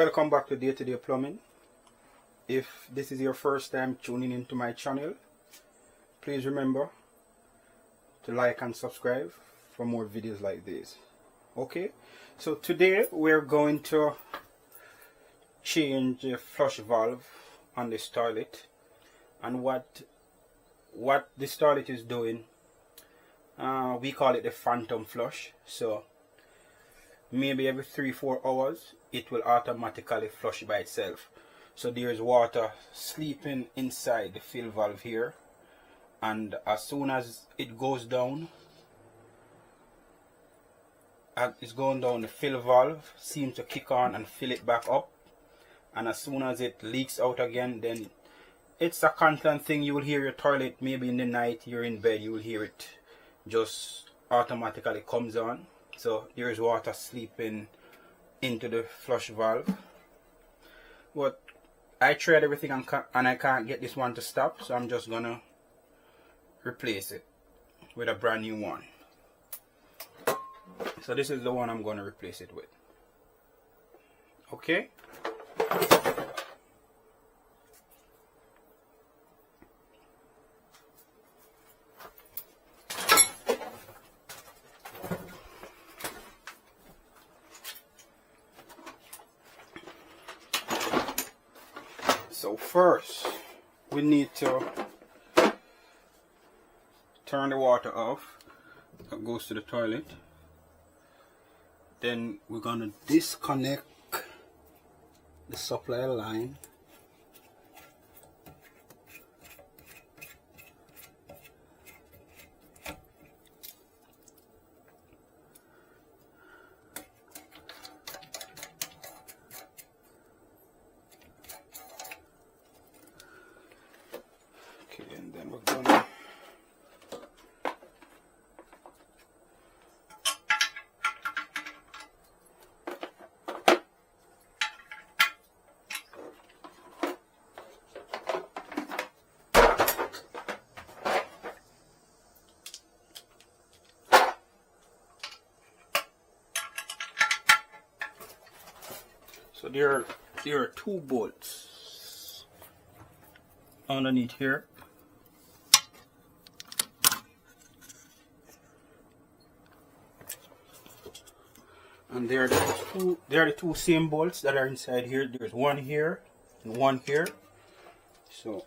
Welcome back to Day to Day Plumbing. If this is your first time tuning into my channel, please remember to like and subscribe for more videos like this. Okay, so today we're going to change the flush valve on this toilet, and what this toilet is doing, we call it the phantom flush. So maybe every 3-4 hours it will automatically flush by itself. So there is water sleeping inside the fill valve here, and as soon as it goes down, it's going down, the fill valve seems to kick on and fill it back up, and as soon as it leaks out again, then it's a constant thing. You will hear your toilet, maybe in the night you're in bed, you will hear it just automatically comes on. So there is water sleeping into the flush valve. But I tried everything and I can't get this one to stop, so I'm just gonna replace it with a brand new one. So this is the one I'm gonna replace it with. Okay. So first, we need to turn the water off that goes to the toilet. Then we're gonna disconnect the supply line. And then we're gonna so there are 2 bolts underneath here. And there are the two same bolts that are inside here. There's one here and one here. So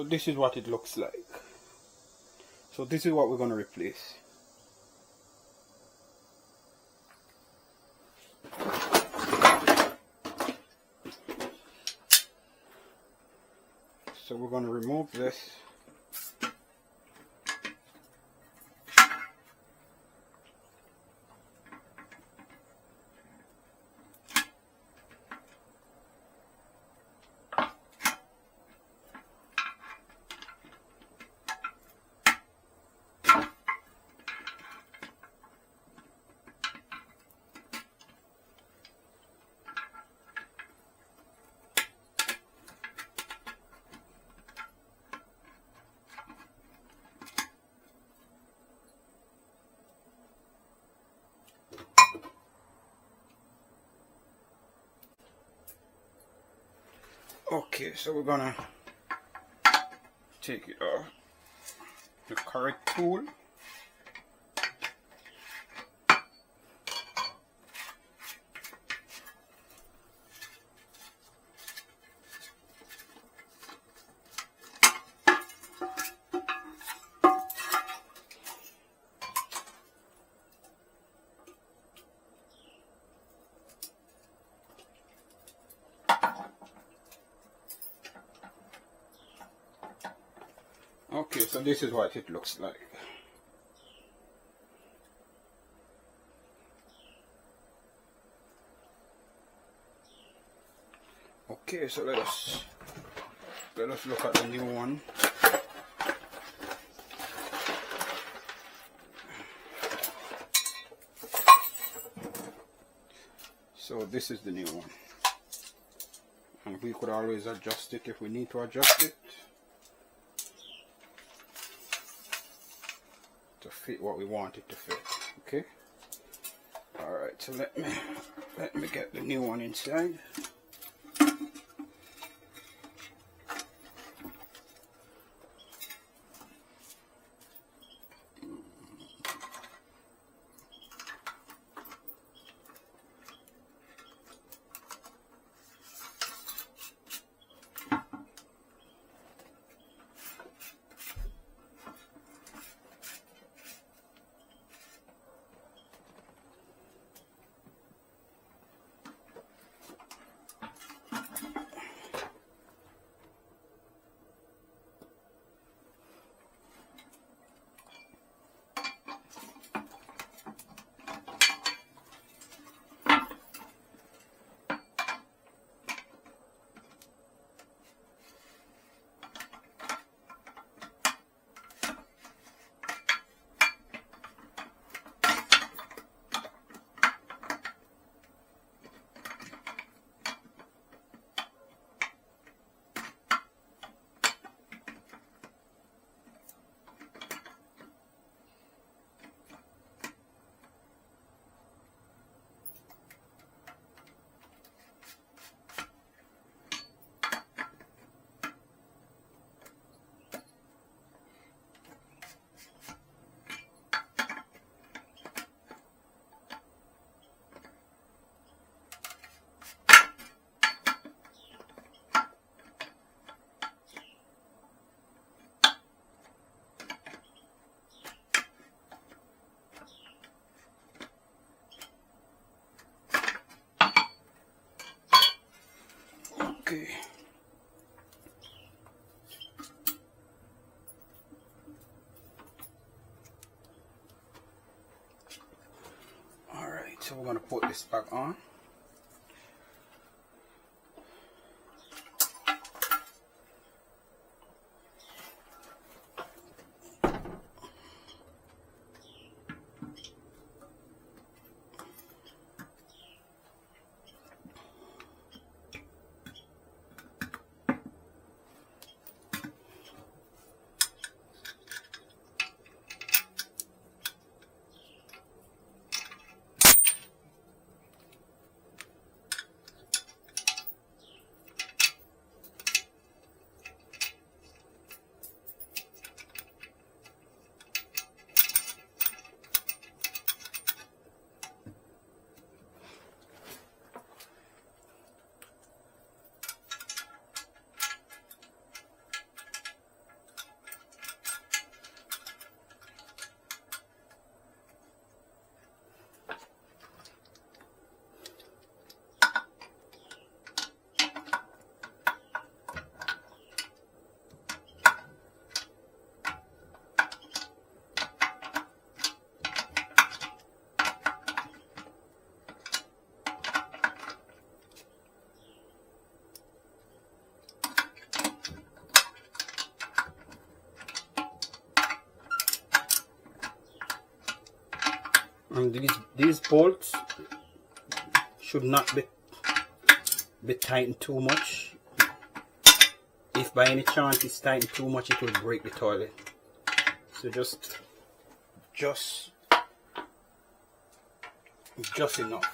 this is what it looks like. So this is what we're going to replace. So we're going to remove this. Okay, so we're gonna take it off the correct tool. Okay, so this is what it looks like. Okay, so let us look at the new one. So this is the new one, and we could always adjust it if we need to adjust it to fit what we want it to fit. Okay. All right. So let me get the new one inside. Okay. All right, so we're gonna put this back on. And these bolts should not be tightened too much. If by any chance it's tightened too much, it will break the toilet. So just enough.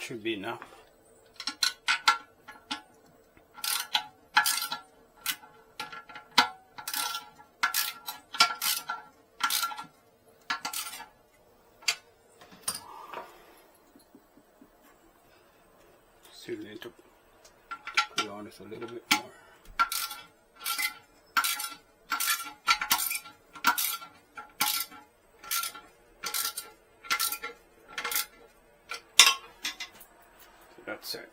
should be enough. Still need to cool on this a little bit more. So that's it.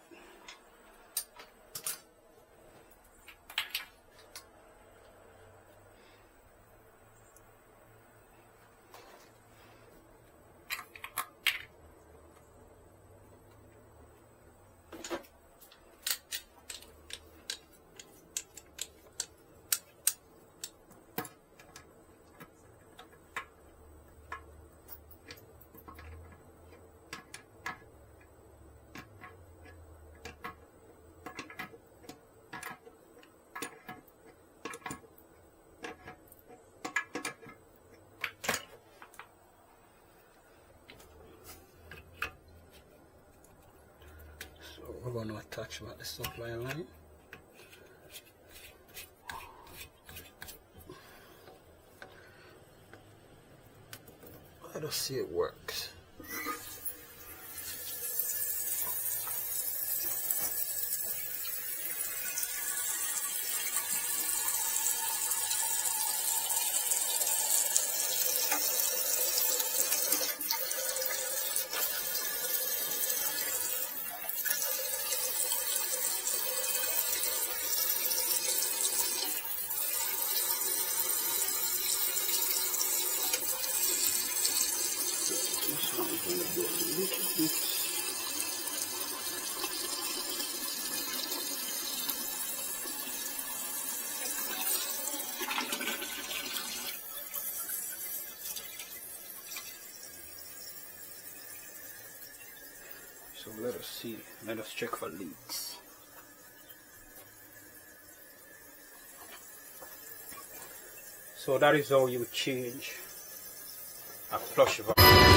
We're going to attach about the supply line. Let us see it works. So let us see, let us check for leaks. So that is how you change a flush valve.